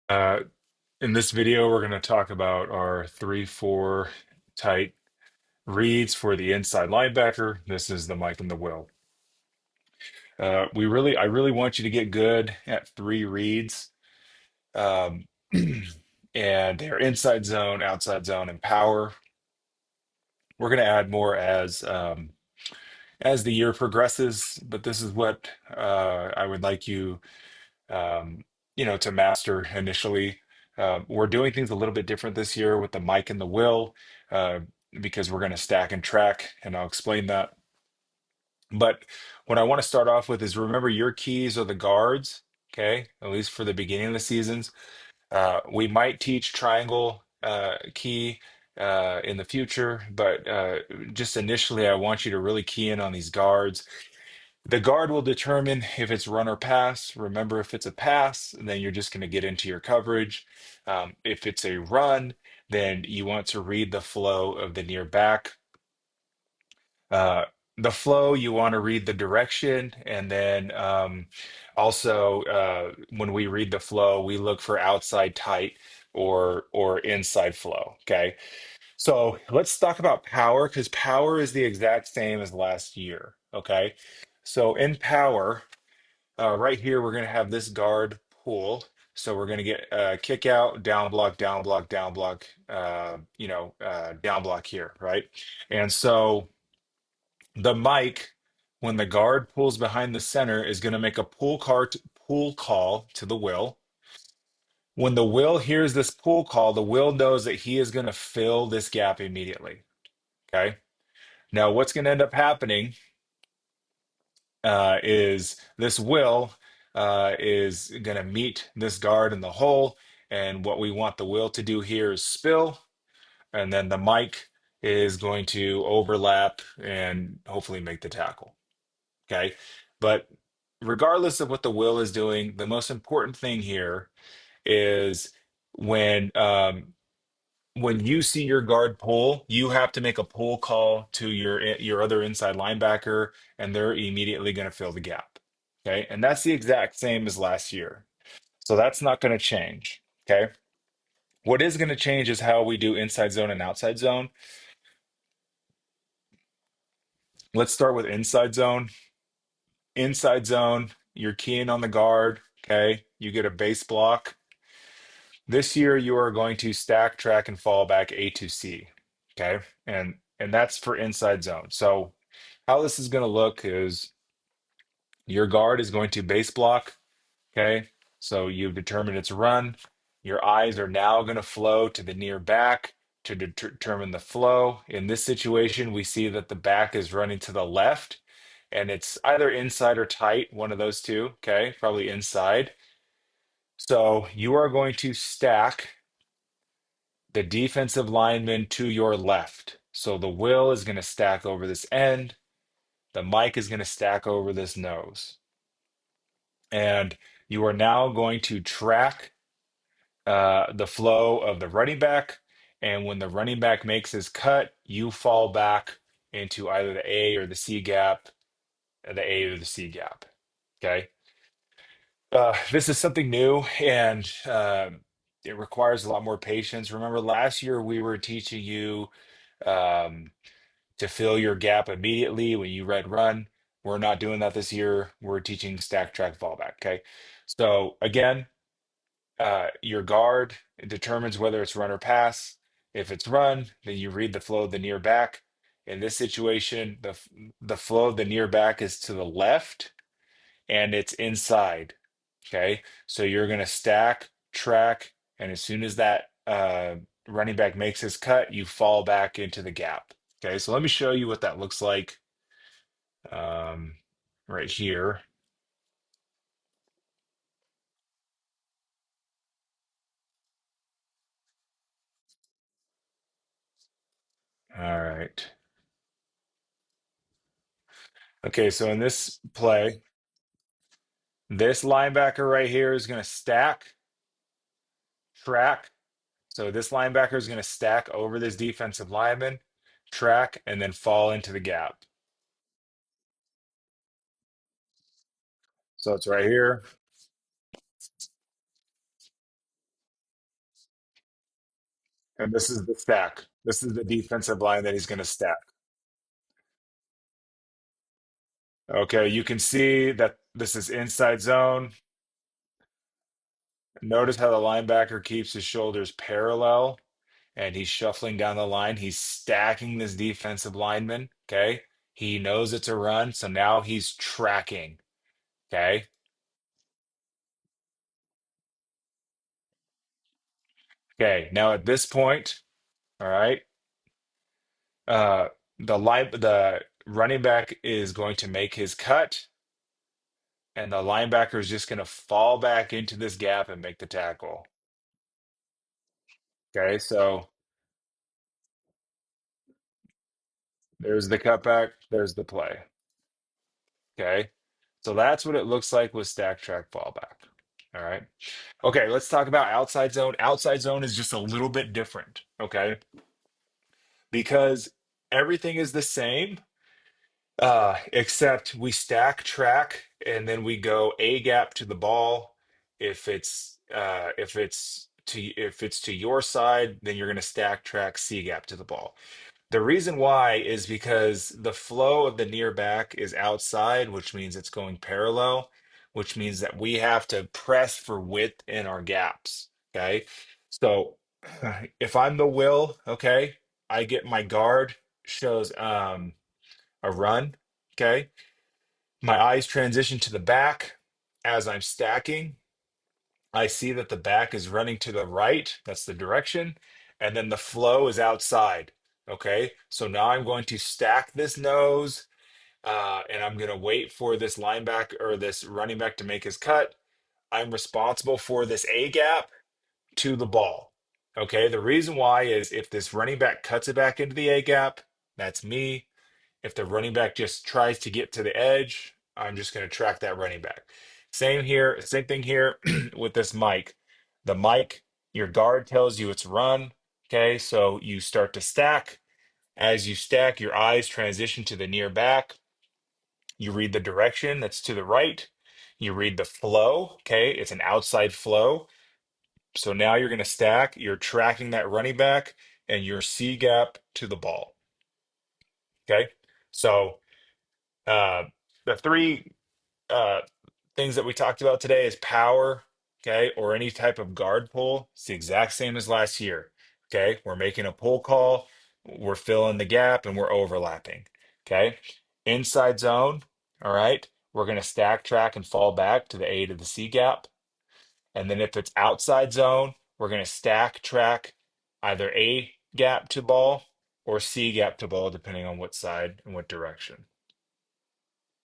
Uh, in this video, we're going to talk about our 3-4 tight reads for the inside linebacker. This is the Mike and the Will. I really want you to get good at three reads, um, and they're inside zone, outside zone, and power. We're going to add more as the year progresses, but this is what I would like you um, to master initially. We're doing things a little bit different this year with the Mike and the Will, uh, because we're going to stack and track, and I'll explain that. But what I want to start off with is remember your keys are the guards, okay? At least for the beginning of the seasons. We might teach triangle key in the future, but just initially, I want you to really key in on these guards. The guard will determine if it's run or pass. Remember, if it's a pass, then you're just going to get into your coverage. If it's a run, then you want to read the flow of the near back. Uh, the flow, you want to read the direction. And then also, when we read the flow, we look for outside tight or inside flow. Okay. So let's talk about power because power is the exact same as last year. Okay. So in power, right here, we're going to have this guard pull. So we're going to get kick out, down block, down block, down block, down block here, right? And so the mic, when the guard pulls behind the center, is going to make a pull call to the will. When the will hears this pull call, the will knows that he is going to fill this gap immediately. Okay. Now, what's going to end up happening is this will is going to meet this guard in the hole. And what we want the will to do here is spill. And then the mic is going to overlap and hopefully make the tackle. Okay. But regardless of what the will is doing, the most important thing here is when when you see your guard pull, you have to make a pull call to your other inside linebacker, and they're immediately going to fill the gap. Okay, and that's the exact same as last year. So that's not going to change. Okay, what is going to change is how we do inside zone and outside zone. Let's start with inside zone. Inside zone, you're keying on the guard. Okay, you get a base block. This year, you are going to stack, track, and fall back A to C. Okay, and that's for inside zone. So how this is going to look is your guard is going to base block. Okay, so you've determined it's a run. Your eyes are now going to flow to the near back to determine the flow. In this situation, we see that the back is running to the left, and it's either inside or tight, one of those two. Okay, probably inside. So you are going to stack the defensive lineman to your left. So the will is going to stack over this end. The mic is going to stack over this nose. And you are now going to track the flow of the running back. And when the running back makes his cut, you fall back into either the A or the C gap, the A or the C gap. Okay. This is something new and it requires a lot more patience. Remember, last year we were teaching you um, to fill your gap immediately when you read run. We're not doing that this year. We're teaching stack, track, fallback. Okay. So again, your guard determines whether it's run or pass. If it's run, then you read the flow of the near back. In this situation, the flow of the near back is to the left and it's inside. Okay. So you're going to stack, track, and as soon as that running back makes his cut, you fall back into the gap. Okay. So let me show you what that looks like um, right here. All right. Okay. So in this play, this linebacker right here is going to stack, track. So this linebacker is going to stack over this defensive lineman, track, and then fall into the gap. So it's right here. And this is the stack. This is the defensive line that he's going to stack. Okay, you can see that this is inside zone. Notice how the linebacker keeps his shoulders parallel and he's shuffling down the line. He's stacking this defensive lineman. Okay, he knows it's a run, so now he's tracking. Okay, okay, now at this point, all right, the running back is going to make his cut, and the linebacker is just going to fall back into this gap and make the tackle. Okay, so there's the cutback, there's the play. Okay, so that's what it looks like with stack track fallback. All right. Okay, let's talk about outside zone. Outside zone is just a little bit different. Okay, because everything is the same, except we stack track and then we go A gap to the ball. If it's to your side, then you're going to stack track C gap to the ball. The reason why is because the flow of the near back is outside, which means it's going parallel, which means that we have to press for width in our gaps. Okay. So if I'm the will, okay, I get my guard shows a run. Okay. My eyes transition to the back as I'm stacking. I see that the back is running to the right. That's the direction. And then the flow is outside. Okay. So now I'm going to stack this nose and I'm going to wait for this linebacker or this running back to make his cut. I'm responsible for this A gap to the ball. Okay. The reason why is if this running back cuts it back into the A gap, that's me. If the running back just tries to get to the edge, I'm just going to track that running back. Same here, same thing here with this mic. The mic, your guard tells you it's run. Okay, so you start to stack. As you stack, your eyes transition to the near back. You read the direction that's to the right. You read the flow. Okay, it's an outside flow. So now you're going to stack. You're tracking that running back and your C gap to the ball. Okay, so uh, the three uh, things that we talked about today is power, okay, or any type of guard pull. It's the exact same as last year. Okay, we're making a pull call, we're filling the gap, and we're overlapping. Okay, inside zone. All right, we're going to stack track and fall back to the A to the C gap. And then if it's outside zone, we're going to stack track either A gap to ball or C gap to ball, depending on what side and what direction.